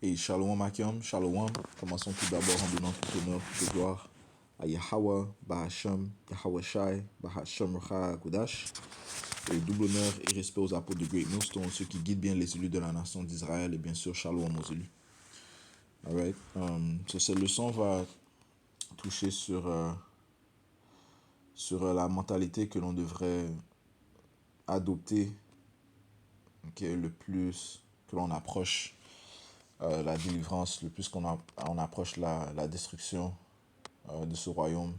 Et Shalom Akim, Shalom. Commençons tout d'abord en donnant tout honneur, toute gloire à Yahweh, Bahasham, Yahweh Shai, Bahasham Racha Kodash. Et double honneur et respect aux apôtres de Great Millstone, ceux qui guident bien les élus de la nation d'Israël et bien sûr Shalom aux élus. Alright. Cette leçon va toucher sur la mentalité que l'on devrait adopter, le plus que l'on approche la délivrance, le plus on approche la destruction de ce royaume,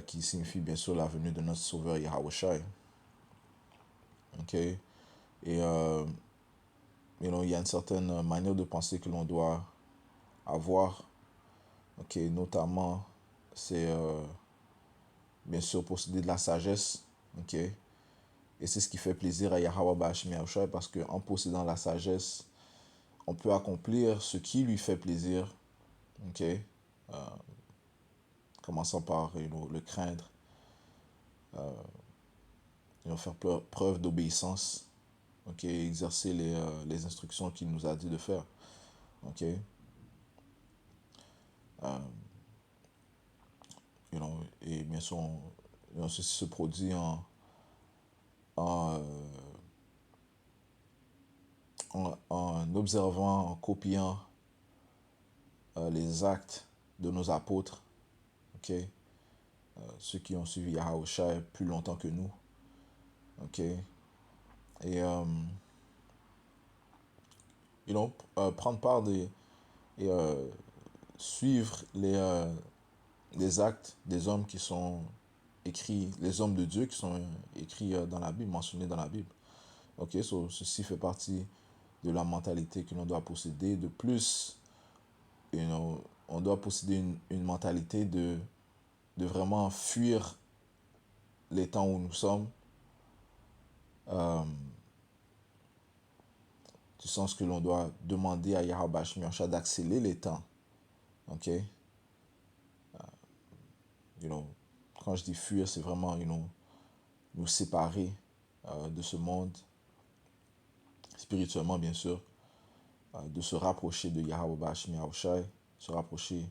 qui signifie bien sûr la venue de notre Sauveur Yahweh Shai. Et il y a une certaine manière de penser que l'on doit avoir, notamment c'est bien sûr posséder de la sagesse, et c'est ce qui fait plaisir à Yahweh Bashim Yahushai, parce qu'en possédant la sagesse, on peut accomplir ce qui lui fait plaisir, commençant par le craindre, faire preuve d'obéissance, exercer les instructions qu'il nous a dit de faire. Et bien sûr, ceci se produit en, en observant, en copiant les actes de nos apôtres, ceux qui ont suivi Yahushua plus longtemps que nous. Et prendre part et suivre les actes des hommes qui sont écrits, les hommes de Dieu qui sont écrits dans la Bible, mentionnés dans la Bible. Ceci fait partie de la mentalité que l'on doit posséder. De plus, on doit posséder une mentalité de vraiment fuir les temps où nous sommes, du sens que l'on doit demander à Yahweh Bashim Yahushua d'accélérer les temps. Quand je dis fuir, c'est vraiment nous séparer de ce monde, spirituellement bien sûr, de se rapprocher de Yahweh Bashim Yahushua, se rapprocher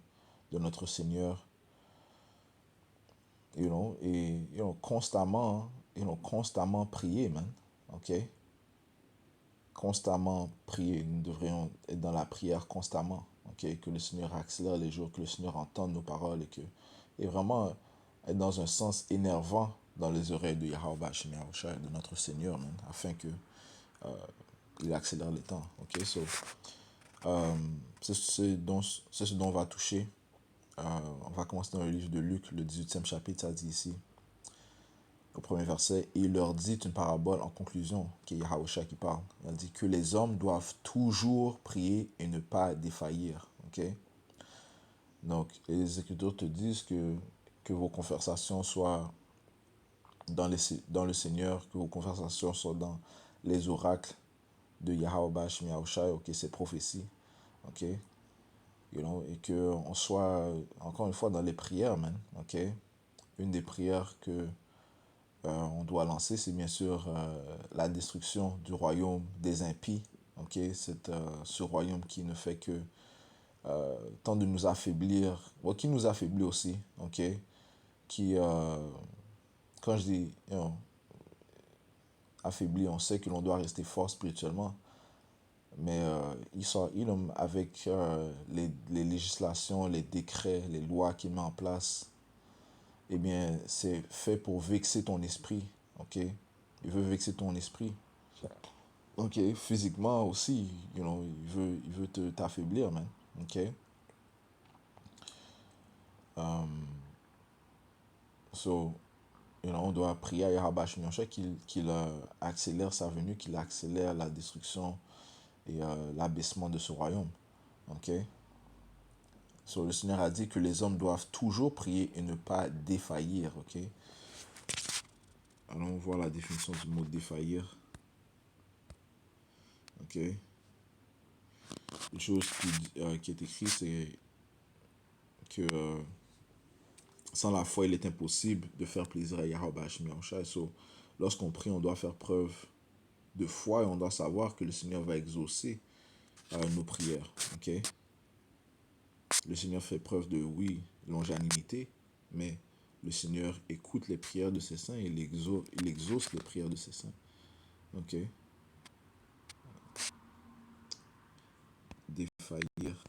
de notre Seigneur, et constamment prier, man. Constamment prier. Nous devrions être dans la prière constamment. Que le Seigneur accélère les jours, que le Seigneur entende nos paroles et vraiment être dans un sens énervant dans les oreilles de Yahweh Bashim Yahushua, de notre Seigneur, man, afin que il accélère les temps. C'est ce dont on va toucher. On va commencer dans le livre de Luc, le 18e chapitre, ça dit ici, au premier verset, et il leur dit une parabole en conclusion, qui est Yahushua qui parle. Il dit que les hommes doivent toujours prier et ne pas défaillir. Donc, les Écritures te disent que vos conversations soient dans le Seigneur, que vos conversations soient dans les oracles de Yahweh Bashim Yahushua, ces prophéties, et qu'on soit, encore une fois, dans les prières, man, Une des prières que on doit lancer, c'est bien sûr la destruction du royaume des impies, ce royaume qui ne fait que tant de nous affaiblir, qui nous affaiblit aussi, qui, quand je dis affaibli, on sait que l'on doit rester fort spirituellement, mais avec les législations, les décrets, les lois qu'il met en place, eh bien, c'est fait pour vexer ton esprit, Il veut vexer ton esprit. Physiquement aussi, il veut t'affaiblir, man. On doit prier à Yahweh Bashim Yahushua qu'il accélère sa venue, qu'il accélère la destruction et l'abaissement de ce royaume. Le Seigneur a dit que les hommes doivent toujours prier et ne pas défaillir. Allons voir la définition du mot défaillir. Une chose qui est écrite, c'est que sans la foi, il est impossible de faire plaisir à Yahweh Bashim Yahushua. Lorsqu'on prie, on doit faire preuve de foi et on doit savoir que le Seigneur va exaucer nos prières. Ok? Le Seigneur fait preuve de, oui, longanimité, mais le Seigneur écoute les prières de ses saints et il exauce les prières de ses saints. Ok? Défaillir.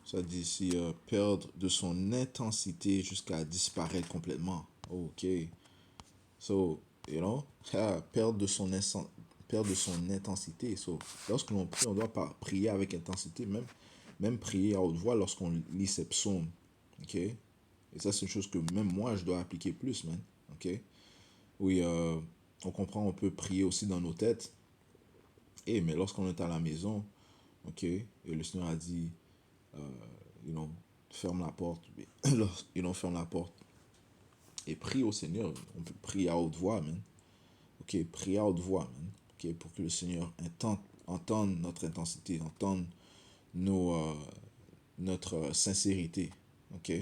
Ça dit ici perdre de son intensité jusqu'à disparaître complètement. Ok. So, perdre de son intensité. So, lorsque l'on prie, on doit pas prier avec intensité, même prier à haute voix lorsqu'on lit ses psaumes. Ok? Et ça, c'est une chose que même moi, je dois appliquer plus, man. Ok? Oui, on comprend, on peut prier aussi dans nos têtes. Mais lorsqu'on est à la maison, ok, et le Seigneur a dit, you know, ferme la porte, ferme la porte et prie au Seigneur. On peut prier à haute voix, man. Ok, prier à haute voix, man. Ok, pour que le Seigneur entende notre intensité, entende notre sincérité. Ok,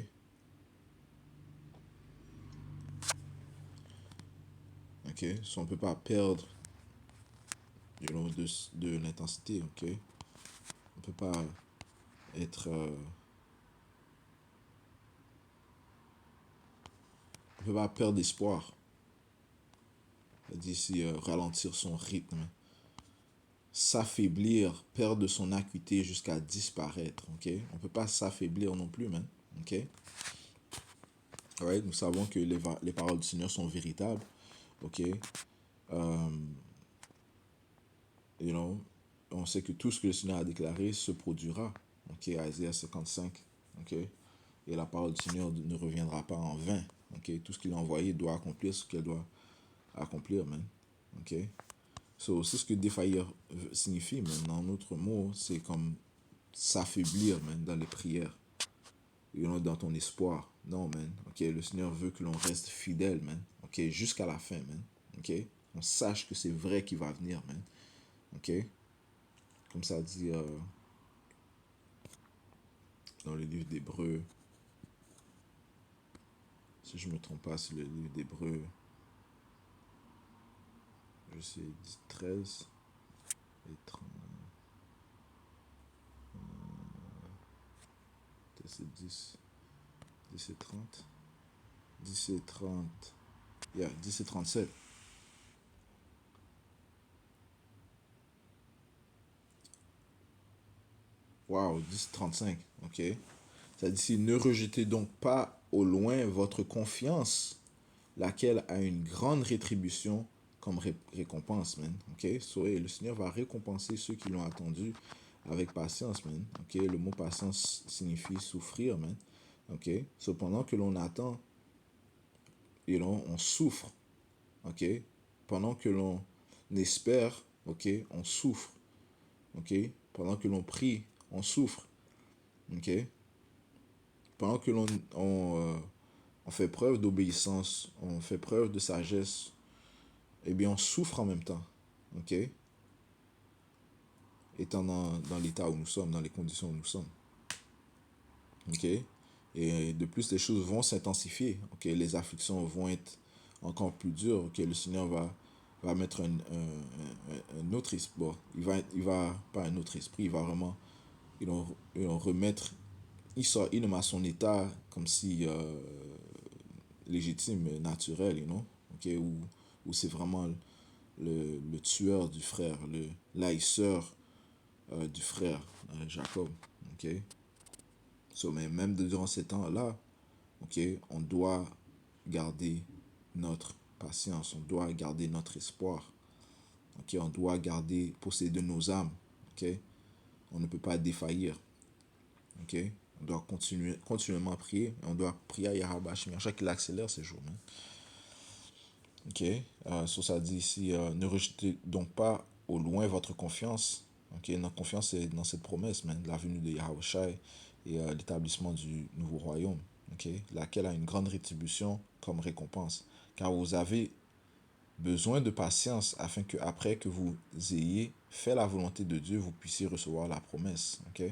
ok, so on peut pas perdre, de l'intensité. Ok, on peut pas être, on peut pas perdre espoir. Ça dit ici ralentir son rythme, s'affaiblir, perdre son acuité jusqu'à disparaître. Ok, on peut pas s'affaiblir non plus, man. Ok, alright, nous savons que les paroles du Seigneur sont véritables. Ok, you know, on sait que tout ce que le Seigneur a déclaré se produira. Ok, Isaiah 55. Ok, et la parole du Seigneur ne reviendra pas en vain. Ok, tout ce qu'il a envoyé doit accomplir ce qu'elle doit accomplir, man. Ok, so, c'est ce que défaillir signifie, man. En autre mot, c'est comme s'affaiblir, man, dans les prières. Dans ton espoir. Non, man. Ok, le Seigneur veut que l'on reste fidèle, man. Ok, jusqu'à la fin, man. Ok, on sache que c'est vrai qu'il va venir, man. Ok, comme ça dit dans le livre d'Hébreu, si je me trompe pas, c'est le livre d'Hébreu, je sais, 13 et 30, peut-être c'est 10 et 30, 10 et 30, yeah, 10 et 37. Wow, 10 et 35, ok. Ça dit ici, ne rejetez donc pas au loin votre confiance, laquelle a une grande rétribution comme récompense, man. Ok, so, le Seigneur va récompenser ceux qui l'ont attendu avec patience, man. Ok, le mot patience signifie souffrir, man. Ok, so, pendant que l'on attend, on souffre. Ok, pendant que l'on espère, ok, on souffre. Ok, pendant que l'on prie, on souffre. Ok, pendant que on fait preuve d'obéissance, on fait preuve de sagesse, eh bien, on souffre en même temps. Ok, étant dans l'état où nous sommes, dans les conditions où nous sommes. Ok, et de plus, les choses vont s'intensifier. Ok, les afflictions vont être encore plus dures. Ok, le Seigneur va mettre un autre esprit. Bon, il va pas un autre esprit, il va vraiment remettre. Il nomme à son état comme si légitime, naturel, ok, où c'est vraiment le tueur du frère, le l'haïsseur du frère, Jacob. Ok, so, mais même durant ces temps-là, ok, on doit garder notre patience, on doit garder notre espoir. Ok, on doit posséder nos âmes. Ok, on ne peut pas défaillir. Ok, on doit continuellement prier. On doit prier à Yahweh à chaque qu'il accélère ces jours. Hein. Ok, ça dit ici, ne rejetez donc pas au loin votre confiance. Ok, notre confiance est dans cette promesse, la venue de Yahweh et l'établissement du nouveau royaume. Ok, laquelle a une grande rétribution comme récompense. Car vous avez besoin de patience afin que après que vous ayez fait la volonté de Dieu, vous puissiez recevoir la promesse. Ok,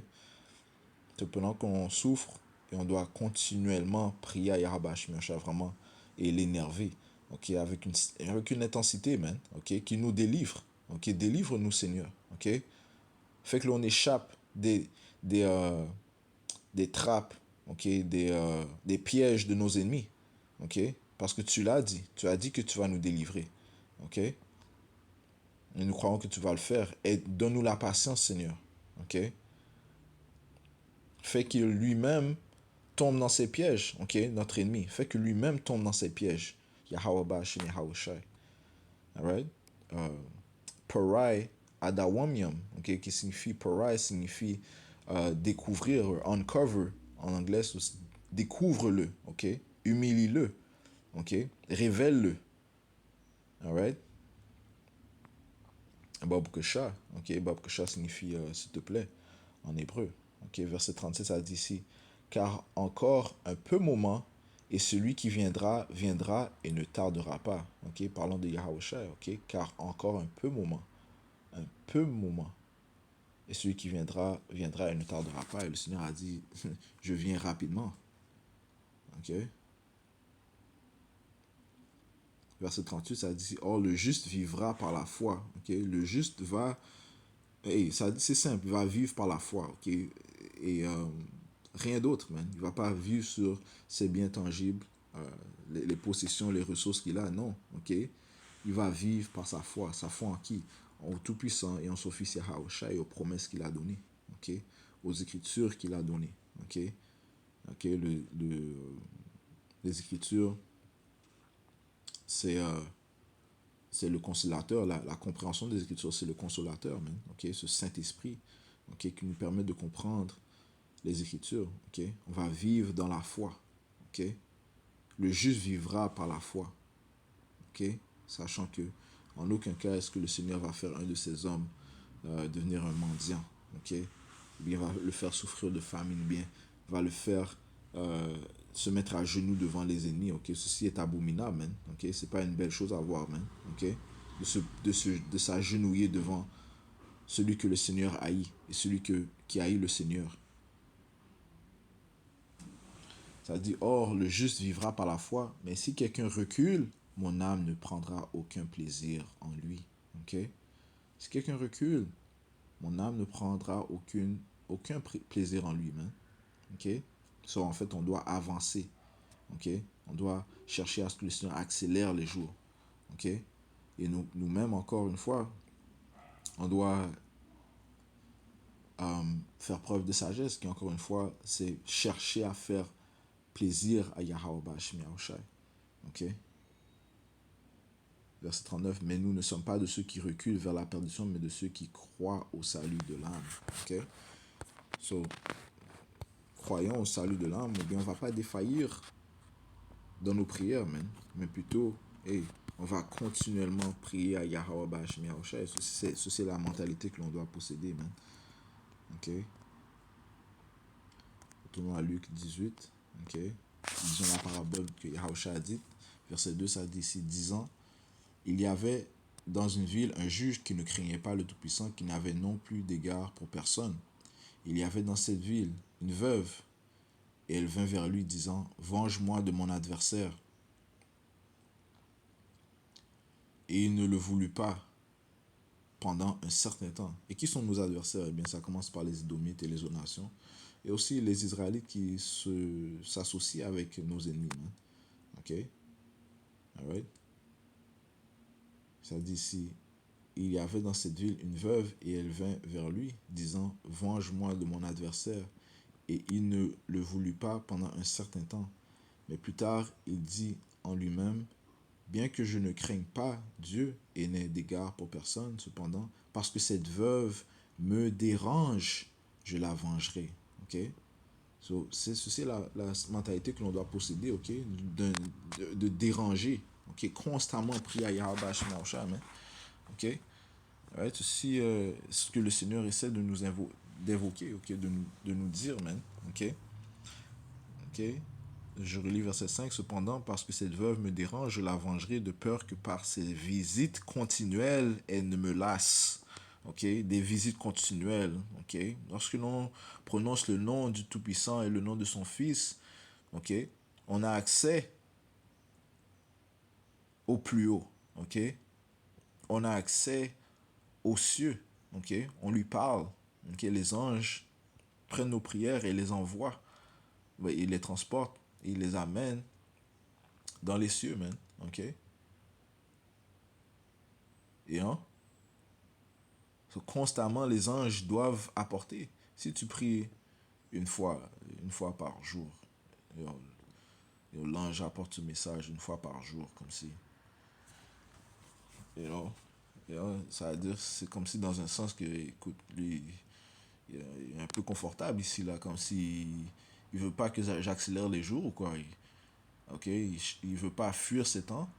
C'est pendant qu'on souffre et on doit continuellement prier à Yahweh Hashem Yahshua vraiment et l'énerver, ok, avec une intensité, man, ok, qui nous délivre, ok, délivre-nous, Seigneur, ok, fait que l'on échappe des, euh, des trappes, ok, des pièges de nos ennemis, ok, parce que tu as dit que tu vas nous délivrer, ok, et nous croyons que tu vas le faire, et donne-nous la patience, Seigneur, ok, fait qu'il lui-même tombe dans ses pièges, ok, notre ennemi, fait que lui-même tombe dans ses pièges, Yahweh Bashim Yahweh Shai, alright, Parai Adawamium, ok, qui signifie, Parai signifie découvrir, uncover, en anglais, découvre-le, ok, humilie-le, ok, révèle-le, alright, Bob Kesha, ok, Bob Kesha signifie s'il te plaît, en hébreu, ok, verset 37, ça dit ici, car encore un peu moment, et celui qui viendra, viendra et ne tardera pas, ok, parlons de Yahweh, ok, car encore un peu moment, et celui qui viendra, viendra et ne tardera pas, et le Seigneur a dit, je viens rapidement, ok, verset 38, ça dit, or le juste vivra par la foi, ok, le juste va, hey, ça dit, c'est simple, il va vivre par la foi, ok, et rien d'autre, man. Il va pas vivre sur ses biens tangibles, les possessions, les ressources qu'il a, non, ok. Il va vivre par sa foi en qui? En Tout-Puissant et en son Fils Yahweh et aux promesses qu'il a données, ok, aux écritures qu'il a données, ok, ok, les écritures, c'est c'est le consolateur, la compréhension des écritures, c'est le consolateur, man, ok, ce Saint-Esprit, ok, qui nous permet de comprendre les Écritures, ok? On va vivre dans la foi, ok? Le juste vivra par la foi, ok? Sachant que en aucun cas est-ce que le Seigneur va faire un de ses hommes devenir un mendiant, ok? Ou bien va le faire souffrir de famine, ou bien va le faire se mettre à genoux devant les ennemis, ok? Ceci est abominable, man, ok? C'est pas une belle chose à voir, man, ok? De s'agenouiller devant celui que le Seigneur haït et celui qui haït le Seigneur. Ça dit, or, le juste vivra par la foi, mais si quelqu'un recule, mon âme ne prendra aucun plaisir en lui. Ok? Si quelqu'un recule, mon âme ne prendra aucun plaisir en lui. Hein? Ok? So, en fait, on doit avancer. Ok? On doit chercher à ce que le Seigneur accélère les jours. Ok? Et nous-mêmes, encore une fois, on doit faire preuve de sagesse, qui encore une fois, c'est chercher à faire plaisir à Yahweh Bashim Yahushai. Ok? Verset 39, mais nous ne sommes pas de ceux qui reculent vers la perdition, mais de ceux qui croient au salut de l'âme. Ok? So, croyons au salut de l'âme, mais bien on ne va pas défaillir dans nos prières, man. Mais plutôt, hey, on va continuellement prier à Yahweh Bashim Yahushua. C'est la mentalité que l'on doit posséder, man. Ok? Retournons à Luc 18. Ok? Disons la parabole que Yahushua a dit. Verset 2, ça dit ici, disant, il y avait dans une ville un juge qui ne craignait pas le Tout-Puissant, qui n'avait non plus d'égard pour personne. Il y avait dans cette ville une veuve, et elle vint vers lui disant, venge-moi de mon adversaire. Et il ne le voulut pas pendant un certain temps. Et qui sont nos adversaires? Eh bien, ça commence par les Édomites et les autres nations, et aussi les Israélites qui s'associent avec nos ennemis. Hein? Ok? Alright? Ça dit ici, il y avait dans cette ville une veuve, et elle vint vers lui, disant, venge-moi de mon adversaire. Et il ne le voulut pas pendant un certain temps. Mais plus tard, il dit en lui-même, bien que je ne craigne pas Dieu et n'ai d'égard pour personne, cependant, parce que cette veuve me dérange, je la vengerai. Ok? So, c'est la mentalité que l'on doit posséder, ok? De déranger, ok? Constamment prier à Yahweh Shemausha, ok? Right? Ceci, ce que le Seigneur essaie de nous d'évoquer, ok? De nous dire, man, ok? Ok? Je relis verset 5. Cependant, parce que cette veuve me dérange, je la vengerai de peur que par ses visites continuelles, elle ne me lasse. ok, des visites continuelles, ok. Lorsque l'on prononce le nom du Tout-Puissant et le nom de son Fils, ok, on a accès au plus haut, ok. On a accès aux cieux, ok. On lui parle, ok. Les anges prennent nos prières et les envoient, ils les transportent, ils les amènent dans les cieux, man, ok. Et hein, so, constamment les anges doivent apporter. Si tu pries une fois, une fois par jour, l'ange apporte ce message une fois par jour, comme si, you know, ça veut dire, c'est comme si dans un sens que, écoute, lui, il est un peu confortable ici, là, comme si il veut pas que j'accélère les jours, ou quoi. Ok, il veut pas fuir ses temps,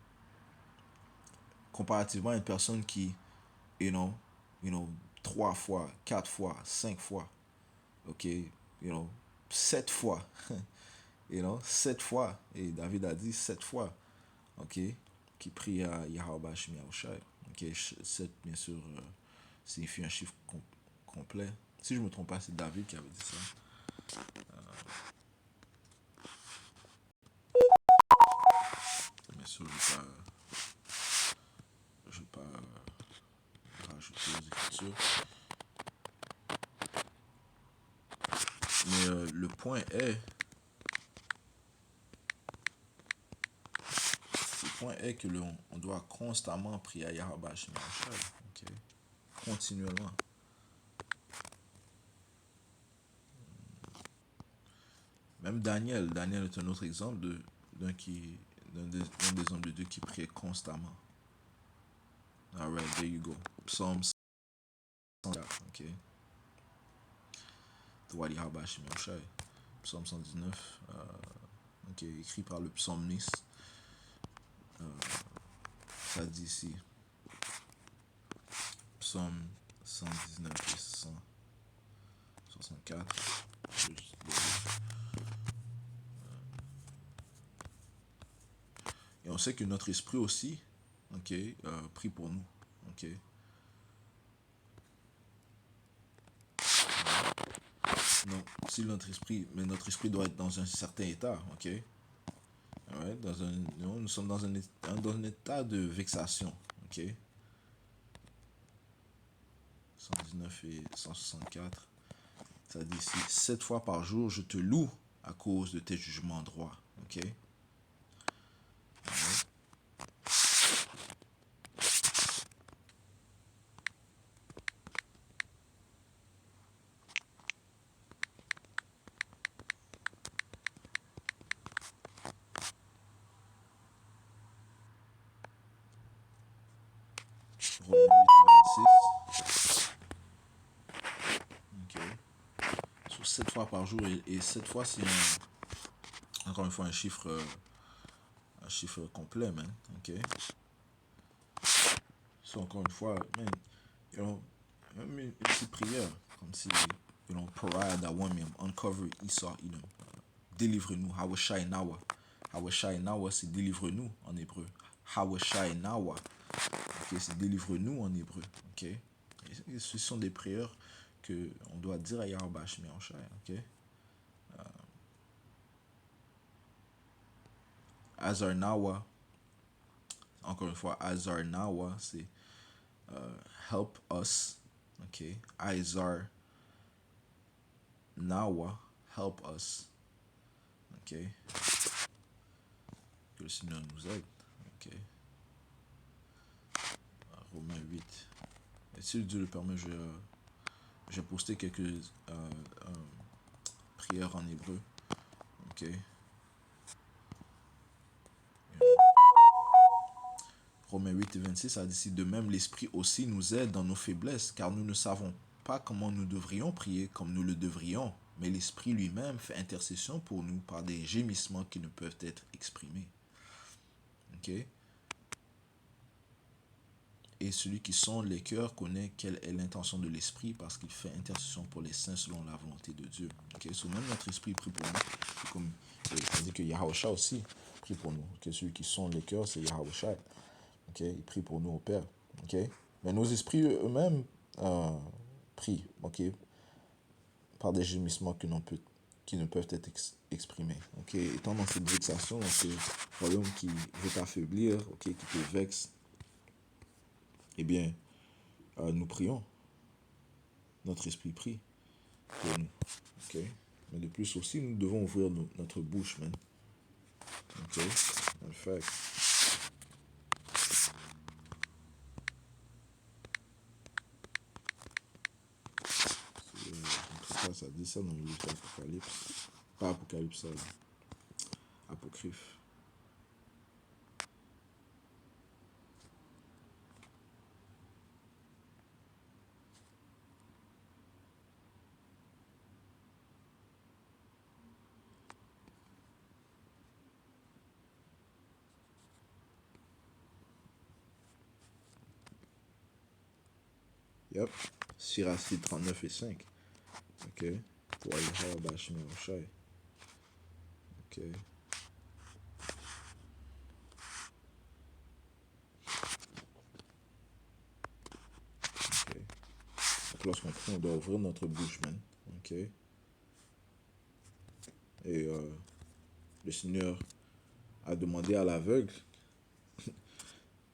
comparativement à une personne qui, you know, you know, 3 fois, 4 fois, 5 fois, ok, you know, 7 fois, 7 fois, et David a dit 7 fois, ok, qui prie à Yahweh Shemi Yahushai. Ok, 7 bien sûr signifie un chiffre complet. Si je me trompe pas, c'est David qui avait dit ça. Bien sûr, je vais pas rajouter aux écritures. Mais le point est que on doit constamment prier à Yahweh Shemi Yahushai. Ok, continuellement. Même Daniel est un autre exemple d'un des hommes de Dieu qui priait constamment. Alright, there you go. Psaume 104, ok. Wadi Habash Shai. Psaume 119, ok, écrit par le psalmiste. Ça dit ici, Psaume 119 et 164. Et on sait que notre esprit aussi, ok, prie pour nous, ok. Non, si notre esprit, mais notre esprit doit être dans un certain état, ok. Ouais, nous sommes dans un état de vexation, ok. 119 et 164, ça dit ici, 7 fois par jour, je te loue à cause de tes jugements droits, ok. Romains 8, 26. Ok. Sur 7 fois par jour, et 7 fois, c'est encore une fois un chiffre complet, man. Ok. So, encore une fois, man, même une petite prière, comme si, Pariah that won me, uncover Esau, délivre-nous, Hawashai Nawa. Hawashai Nawa, c'est délivre-nous en hébreu. Hawashai Nawa, ok, c'est délivre-nous en hébreu, ok. Et ce sont des prières que on doit dire à Yahweh Shemi Yahushai, ok. Azar Nawa, encore une fois, Azar Nawa, c'est help us, ok. Azar Nawa, help us, ok. Que le Seigneur nous aide, ok. Romains 8. Et si Dieu le permet, je vais poster quelques prières en hébreu, ok. Romains 8 et 26 a dit si de même l'Esprit aussi nous aide dans nos faiblesses, car nous ne savons pas comment nous devrions prier comme nous le devrions, mais l'Esprit lui-même fait intercession pour nous par des gémissements qui ne peuvent être exprimés. Ok. Et celui qui sonde les cœurs connaît quelle est l'intention de l'Esprit parce qu'il fait intercession pour les saints selon la volonté de Dieu. Ok. So, même notre Esprit prie pour nous. Comme on dit que Yahushua aussi prie pour nous. Okay? Celui qui sonde les cœurs, c'est Yahushua. Ok. Il prie pour nous au Père. Ok. Mais nos esprits eux-mêmes pris, ok, par des gémissements qui ne peuvent être exprimés. Ok, étant dans cette vexation, dans ce royaume qui veut t'affaiblir, ok, qui te vexe, eh bien, nous prions. Notre esprit prie pour nous. Ok, mais de plus aussi, nous devons ouvrir notre bouche, man. Ok, en fait. Ça dit ça dans le livre d'Apocalypse. Pas Apocalypse, ça. Apocryphe. Yep. Siracide 39 et 5. Ok. Pour aller à Bashmi Oshai. Ok. Ok. Donc lorsqu'on prie, on doit ouvrir notre bouche, man. Ok. Et le Seigneur a demandé à l'aveugle,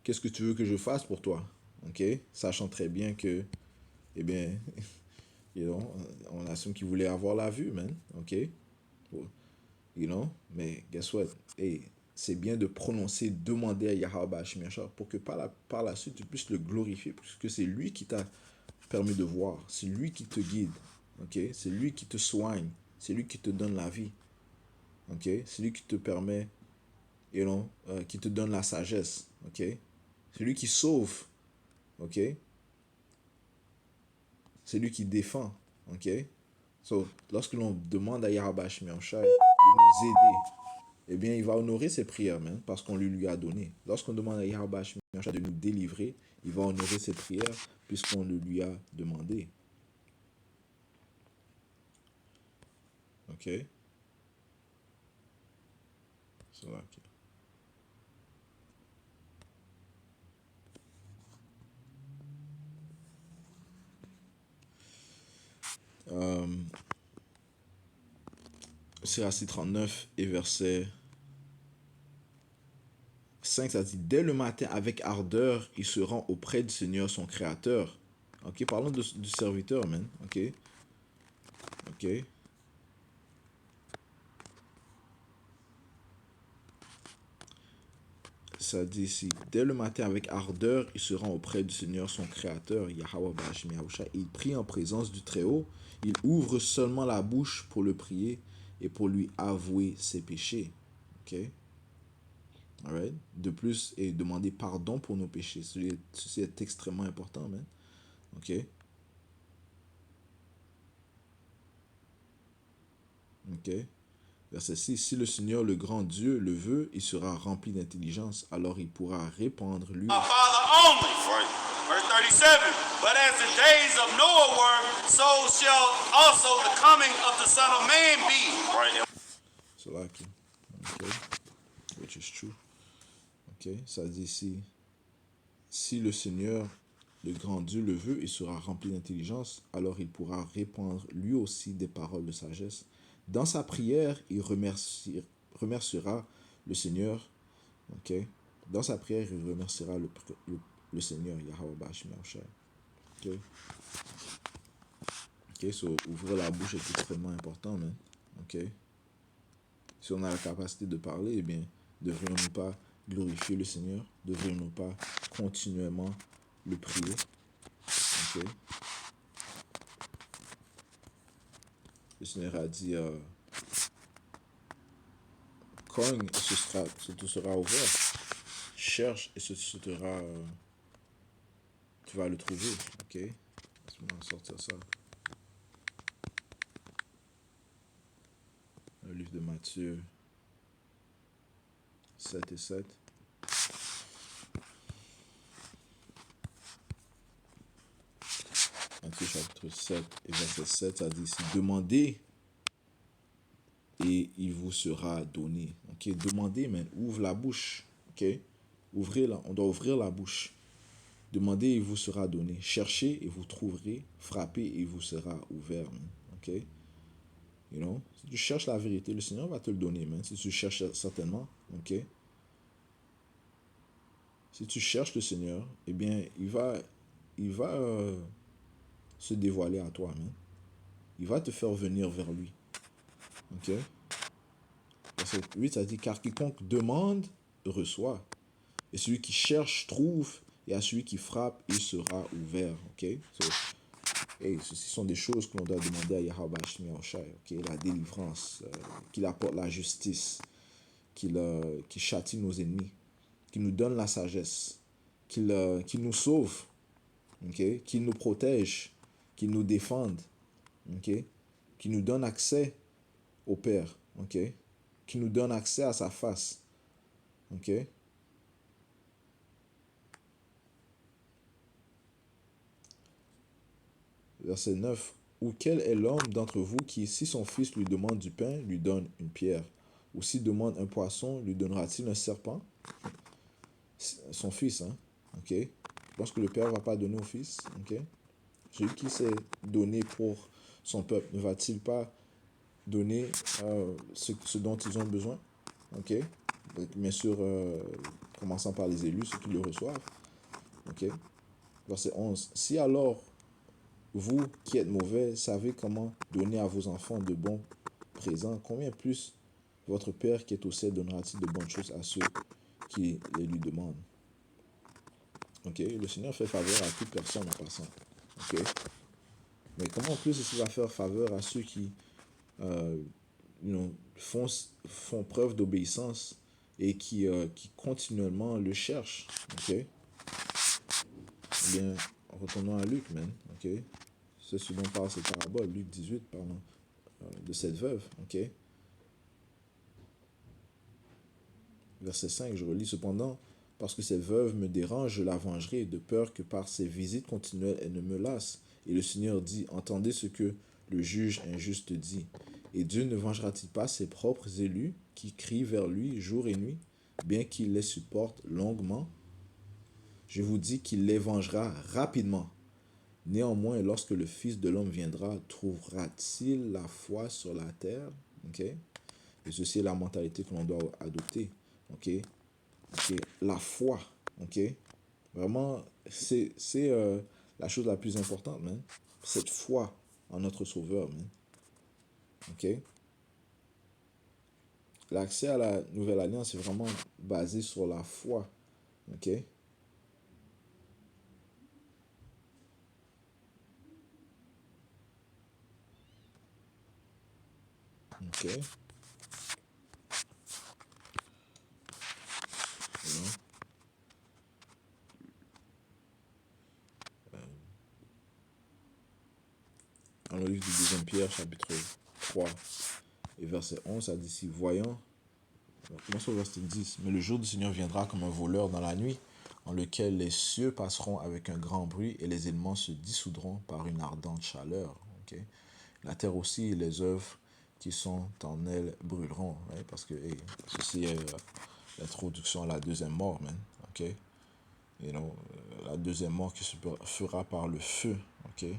qu'est-ce que tu veux que je fasse pour toi? Ok. Sachant très bien que, eh bien, you know, on assume qu'il voulait avoir la vue, man. Ok. You know, mais guess what? Hey, c'est bien de prononcer, demander à Yahweh Hashemi pour que par la suite tu puisses le glorifier, puisque c'est lui qui t'a permis de voir, c'est lui qui te guide, ok? C'est lui qui te soigne, c'est lui qui te donne la vie, ok? C'est lui qui te permet, you know, qui te donne la sagesse, ok? C'est lui qui sauve, ok? C'est lui qui défend, ok? So, lorsque l'on demande à Yahweh Hashemi de nous aider, eh bien, il va honorer ses prières, même, parce qu'on lui a donné. Lorsqu'on demande à Yahweh de nous délivrer, il va honorer ses prières, puisqu'on le lui a demandé. Ok? C'est là. Siracide 39 et verset 5, ça dit, dès le matin, avec ardeur, il se rend auprès du Seigneur, son Créateur. Ok, parlons du serviteur, man. Ok, ok. Ça dit ici, dès le matin, avec ardeur, il se rend auprès du Seigneur, son Créateur, Yahweh Bashmi Yahushua. Il prie en présence du Très-Haut. Il ouvre seulement la bouche pour le prier et pour lui avouer ses péchés. Ok? Alright? De plus, et demander pardon pour nos péchés. Ceci est extrêmement important, man. Ok? Ok? Verset 6. Si le Seigneur, le grand Dieu, le veut, il sera rempli d'intelligence. Alors il pourra répandre lui. Our Father only. Right. Verse 37. But as the days of Noah were, so shall also the coming of the Son of Man be. Right. C'est là qui. Ok. Which is true. Ok. Ça dit ici. Si le Seigneur, le grand Dieu, le veut, il sera rempli d'intelligence. Alors il pourra répandre lui aussi des paroles de sagesse. Dans sa prière, il remerciera le Seigneur. Ok. Dans sa prière, il remerciera le Seigneur, Yahweh Bashmi Yahushua. Ok. Ok, so ouvrir la bouche est extrêmement important, man. Ok. Si on a la capacité de parler, eh bien, devrions-nous pas glorifier le Seigneur? Devrions-nous pas continuellement le prier? Ok. Le Seigneur a dit, cogne et ce te sera ouvert. Cherche et ce sera, tu vas le trouver. Ok. Laisse-moi sortir ça. Le livre de Matthieu 7 et 7. Matthieu chapitre 7 et verset 7, ça dit ici, demandez et il vous sera donné. Ok, demandez, mais ouvre la bouche. Ok, ouvrez-la, on doit ouvrir la bouche. Demandez et il vous sera donné. Cherchez et vous trouverez. Frappez et il vous sera ouvert. Man. Ok? You know? Si tu cherches la vérité, le Seigneur va te le donner. Man. Si tu cherches certainement. Ok? Si tu cherches le Seigneur, eh bien, il va se dévoiler à toi. Man. Il va te faire venir vers lui. Ok? Verset 8, ça dit, car quiconque demande, reçoit. Et celui qui cherche, trouve. Et à celui qui frappe, il sera ouvert. Ok? So, hey, ceci sont des choses que l'on doit demander à Yahweh Shmi Yahushai. Ok? La délivrance, qu'il apporte la justice, qu'il châtie nos ennemis, qu'il nous donne la sagesse, qu'il nous sauve, ok? Qu'il nous protège, qu'il nous défende, ok? Qu'il nous donne accès au Père, ok? Qu'il nous donne accès à sa face, ok? Verset 9. Ou quel est l'homme d'entre vous qui, si son fils lui demande du pain, lui donne une pierre? Ou s'il demande un poisson, lui donnera-t-il un serpent? Son fils, hein? Ok? Je pense que le père ne va pas donner au fils, ok? Celui qui s'est donné pour son peuple, ne va-t-il pas donner ce dont ils ont besoin? Ok? Donc, bien sûr, commençant par les élus, ceux qui le reçoivent. Ok? Verset 11. Si alors vous qui êtes mauvais savez comment donner à vos enfants de bons présents, combien plus votre Père qui est au ciel donnera-t-il de bonnes choses à ceux qui les lui demandent? Ok, le Seigneur fait faveur à toute personne en passant. Ok, mais comment en plus est-ce qu'il va faire faveur à ceux qui font preuve d'obéissance et qui continuellement le cherchent? Ok, eh bien, retournons à Luc, man. Ok, c'est ce dont parle cette parabole, Luc 18, parlant de cette veuve. Ok, verset 5, je relis cependant. Parce que cette veuve me dérange, je la vengerai, de peur que par ses visites continuelles, elle ne me lasse. Et le Seigneur dit, entendez ce que le juge injuste dit. Et Dieu ne vengera-t-il pas ses propres élus qui crient vers lui jour et nuit, bien qu'il les supporte longuement? Je vous dis qu'il les vengera rapidement. Néanmoins, lorsque le Fils de l'homme viendra, trouvera-t-il la foi sur la terre? Okay? Et ceci est la mentalité que l'on doit adopter. Okay? Okay. La foi, ok? Vraiment, c'est la chose la plus importante, man. Cette foi en notre Sauveur, man. Ok? L'accès à la Nouvelle Alliance est vraiment basé sur la foi, ok? Ok? Dans le livre de 2 Pierre, chapitre 3 et verset 11, ça dit ici, voyons, commençons au verset 10, mais le jour du Seigneur viendra comme un voleur dans la nuit, en lequel les cieux passeront avec un grand bruit et les éléments se dissoudront par une ardente chaleur. Okay? La terre aussi et les œuvres qui sont en elle brûleront. Right? Parce que hey, ceci est l'introduction à la deuxième mort, man. Okay? You know, la deuxième mort qui se fera par le feu. Okay?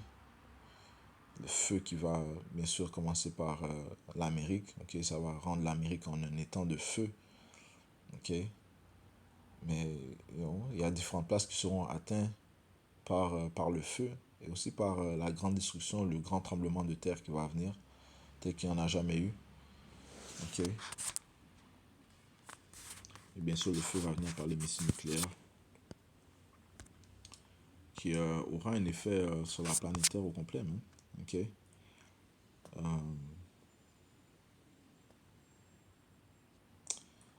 Le feu qui va bien sûr commencer par l'Amérique. Okay? Ça va rendre l'Amérique en un étang de feu. Okay? Mais il y a différentes places qui seront atteintes par le feu et aussi par la grande destruction, le grand tremblement de terre qui va venir, tel qu'il n'y en a jamais eu. Ok. Et bien sûr, le feu va venir par les missiles nucléaires qui aura un effet sur la planète Terre au complet. Hein. Ok.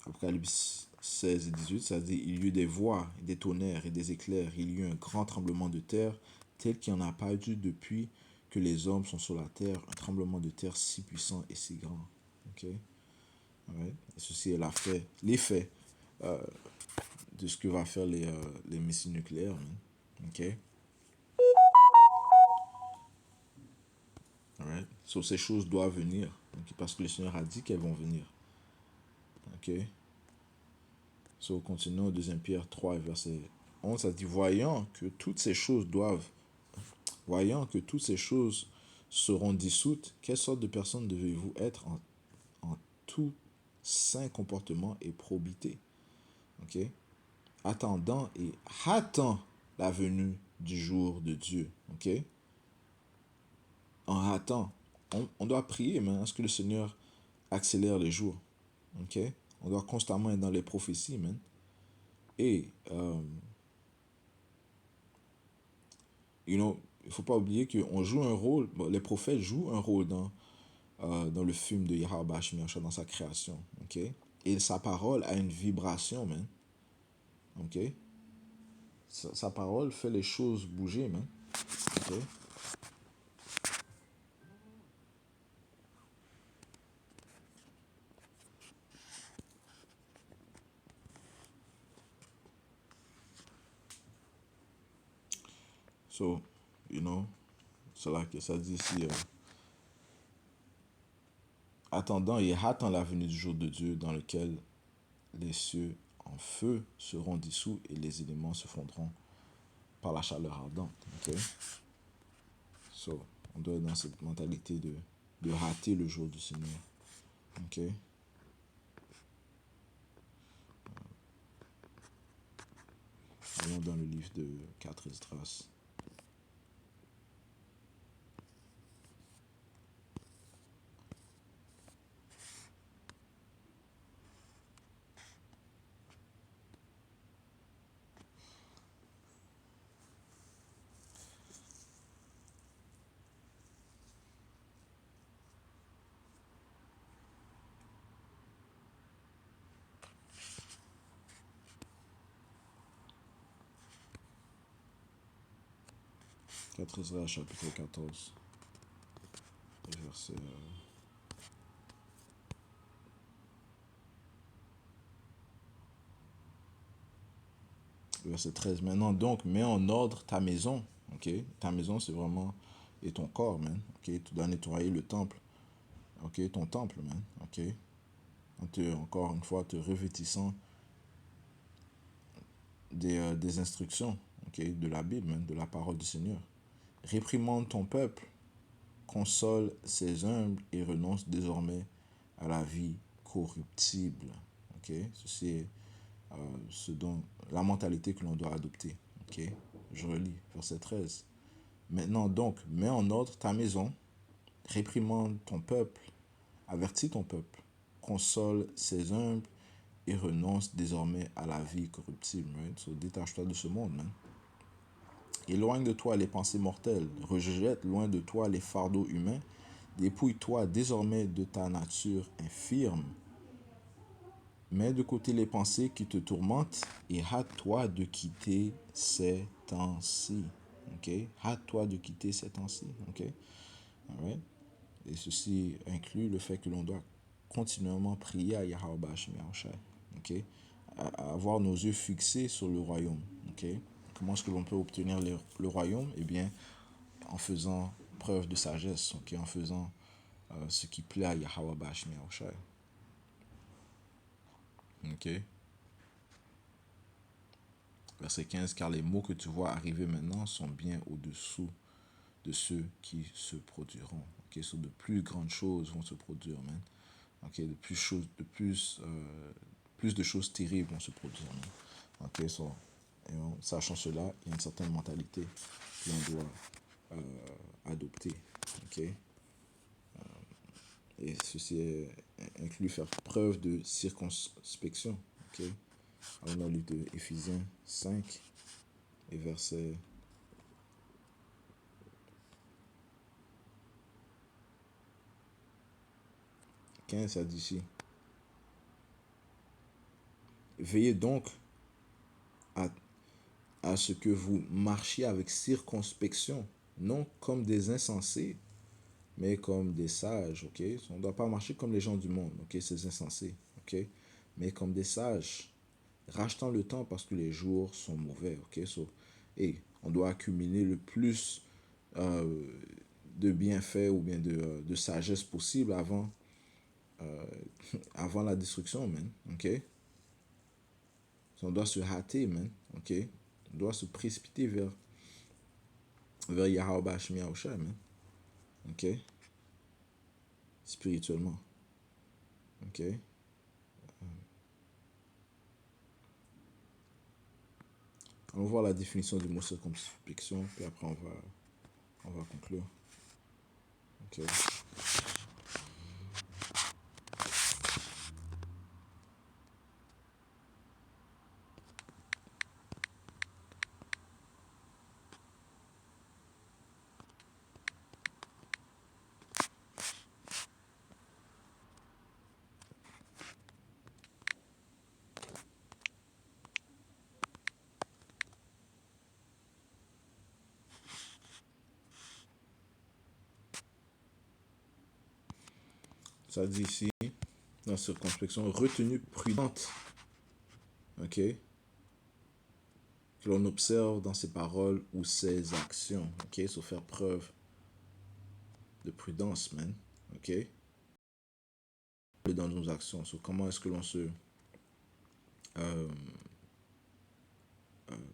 Apocalypse 16 et 18, ça dit, il y eut des voix, des tonnerres et des éclairs, il y eut un grand tremblement de terre, tel qu'il n'y en a pas eu depuis que les hommes sont sur la terre, un tremblement de terre si puissant et si grand. Ok. Right. Et ceci est l'effet de ce que va faire les missiles nucléaires. Hein. Ok. Right. So, ces choses doivent venir. Okay? Parce que le Seigneur a dit qu'elles vont venir. Ok. So, continuons au 2 Pierre 3, verset 11, ça dit, voyant que toutes ces choses seront dissoutes, quelle sorte de personne devez-vous être en tout saint comportement et probité? Ok? Attendant et hâtant la venue du jour de Dieu. Ok? En hâtant, on doit prier, mais à ce que le Seigneur accélère les jours. Ok? On doit constamment être dans les prophéties, man. Et, il ne faut pas oublier qu'on joue un rôle, bon, les prophètes jouent un rôle dans le film de Yahweh Shemi Yahushua, dans sa création. Ok? Et sa parole a une vibration, man. Ok? Sa parole fait les choses bouger, man. Ok? So, c'est là que ça dit ici, attendant et hâtant la venue du jour de Dieu dans lequel les cieux en feu seront dissous et les éléments se fondront par la chaleur ardente. Ok? So, on doit être dans cette mentalité de hâter le jour du Seigneur. Ok? Allons dans le livre de 4 Esdras. Quatre Esdras, chapitre 14, verset, verset 13. Maintenant donc, mets en ordre ta maison. Ok? Ta maison, c'est vraiment... Et ton corps, man. Ok? Tu dois nettoyer le temple. Ok? Ton temple, man. Ok? Encore une fois, te revêtissant des instructions, ok, de la Bible, man, de la parole du Seigneur. Réprimande ton peuple, console ses humbles et renonce désormais à la vie corruptible. Ok? Ceci est la mentalité que l'on doit adopter. Ok? Je relis, verset 13. Maintenant donc, mets en ordre ta maison, réprimande ton peuple, avertis ton peuple, console ses humbles et renonce désormais à la vie corruptible. Right? So, détache-toi de ce monde, man. Éloigne de toi les pensées mortelles, rejette loin de toi les fardeaux humains, dépouille-toi désormais de ta nature infirme. Mets de côté les pensées qui te tourmentent et hâte-toi de quitter ces temps-ci. Ok? Hâte-toi de quitter ces temps-ci. Ok? Alright? Et ceci inclut le fait que l'on doit continuellement prier à Yahweh Shemi Yahushua. Ok? À avoir nos yeux fixés sur le royaume. Ok? Comment est-ce que l'on peut obtenir le royaume? Eh bien, en faisant preuve de sagesse. Ok? En faisant ce qui plaît à Yahweh Shemi Yahushua. Ok? Verset 15, car les mots que tu vois arriver maintenant sont bien au-dessous de ceux qui se produiront. Ok? So, de plus grandes choses vont se produire, man. Ok? Plus de choses terribles vont se produire, man. Ok? So, sachant cela, il y a une certaine mentalité que l'on doit adopter. Ok? Et ceci inclut faire preuve de circonspection. Ok? Alors, dans le livre de Éphésiens 5 et verset 15, ça dit ici. Veillez donc à ce que vous marchiez avec circonspection, non comme des insensés, mais comme des sages, ok? On ne doit pas marcher comme les gens du monde, ok? Ces insensés, ok? Mais comme des sages, rachetant le temps parce que les jours sont mauvais, ok? Et on doit accumuler le plus de bienfaits ou bien de sagesse possible avant la destruction, man, ok? On doit se hâter, man, ok? doit se précipiter vers Yahweh Bashmi Yahushua, man. Ok? Spirituellement. Ok? On va voir la définition du mot circonspection, puis après on va conclure. Ok? Ça dit ici, dans circonspection, retenue prudente. Ok? Que l'on observe dans ses paroles ou ses actions. Ok? Il faut faire preuve de prudence, man. Ok? Dans nos actions. So, comment est-ce que l'on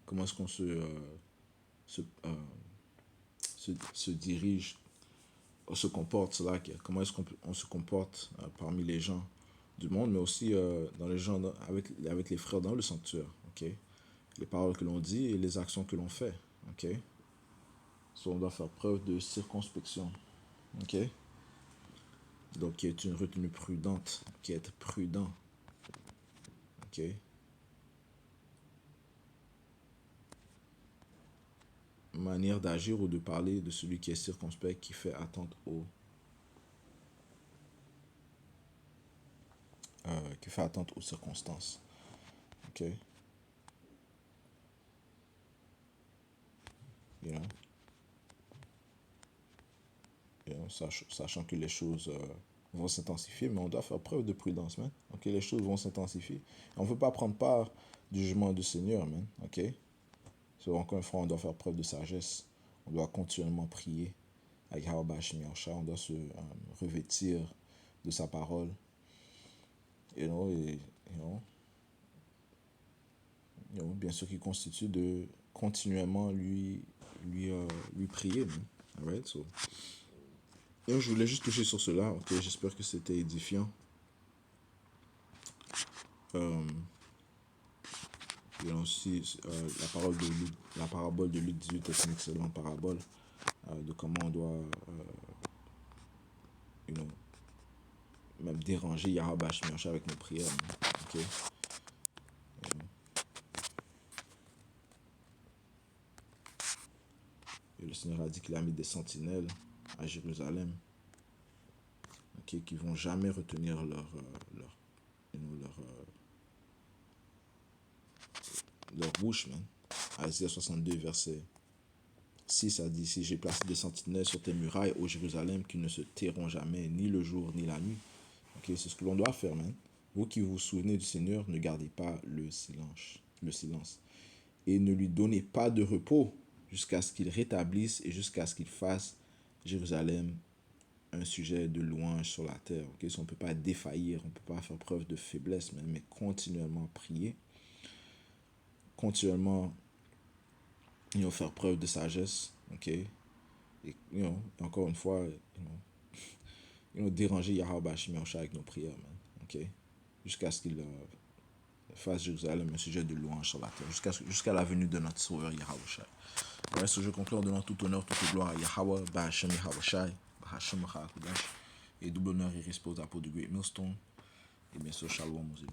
comment est-ce qu'on se, se dirige, se comporte, c'est là, comment est-ce qu'on se comporte parmi les gens du monde, mais aussi dans les gens, avec les frères dans le sanctuaire. Ok? Les paroles que l'on dit et les actions que l'on fait. Ok? So, on doit faire preuve de circonspection. Ok? Donc, qui est une retenue prudente, qui est être prudent. Ok? Manière d'agir ou de parler de celui qui est circonspect, qui fait attente aux circonstances. Ok? You know? Sachant que les choses vont s'intensifier, mais on doit faire preuve de prudence, man. Ok? Les choses vont s'intensifier. On ne veut pas prendre part du jugement du Seigneur, man. Ok? So, encore une fois, on doit faire preuve de sagesse. On doit continuellement prier avec Yahweh Bashmi Yahushua. On doit se revêtir de sa parole. You know, bien sûr, qui constitue de continuellement lui prier. Alright, so. Et je voulais juste toucher sur cela. Ok, j'espère que c'était édifiant. Aussi, la parabole de Luc 18 est une excellente parabole de comment on doit même déranger Yahweh Bashmi Yahushua avec nos prières. Ok. Et le Seigneur a dit qu'il a mis des sentinelles à Jérusalem, okay, qui ne vont jamais retenir leur bouche, man. Isaïe 62, verset 6 a dit ici, j'ai placé des sentinelles sur tes murailles, ô Jérusalem, qui ne se tairont jamais, ni le jour, ni la nuit. Okay, c'est ce que l'on doit faire, man. Vous qui vous souvenez du Seigneur, ne gardez pas le silence. Et ne lui donnez pas de repos jusqu'à ce qu'il rétablisse et jusqu'à ce qu'il fasse Jérusalem un sujet de louange sur la terre. Okay? So, on ne peut pas défaillir, on ne peut pas faire preuve de faiblesse, mais continuellement prier, continuellement faire preuve de sagesse. Okay? Et encore une fois, déranger Yahweh Bashmi Yahushua avec nos prières, man. Okay? Jusqu'à ce qu'il fasse Jérusalem un sujet de louange sur la terre, jusqu'à la venue de notre sauveur Yahushua. Ouais, ce je conclue en donnant tout honneur, toute gloire à Yahweh, Bahashem Yahushua, Bahashem Machakudash, et double honneur et respect aux apôtres du Great Millstone, et bien sûr, Shalom aux élus.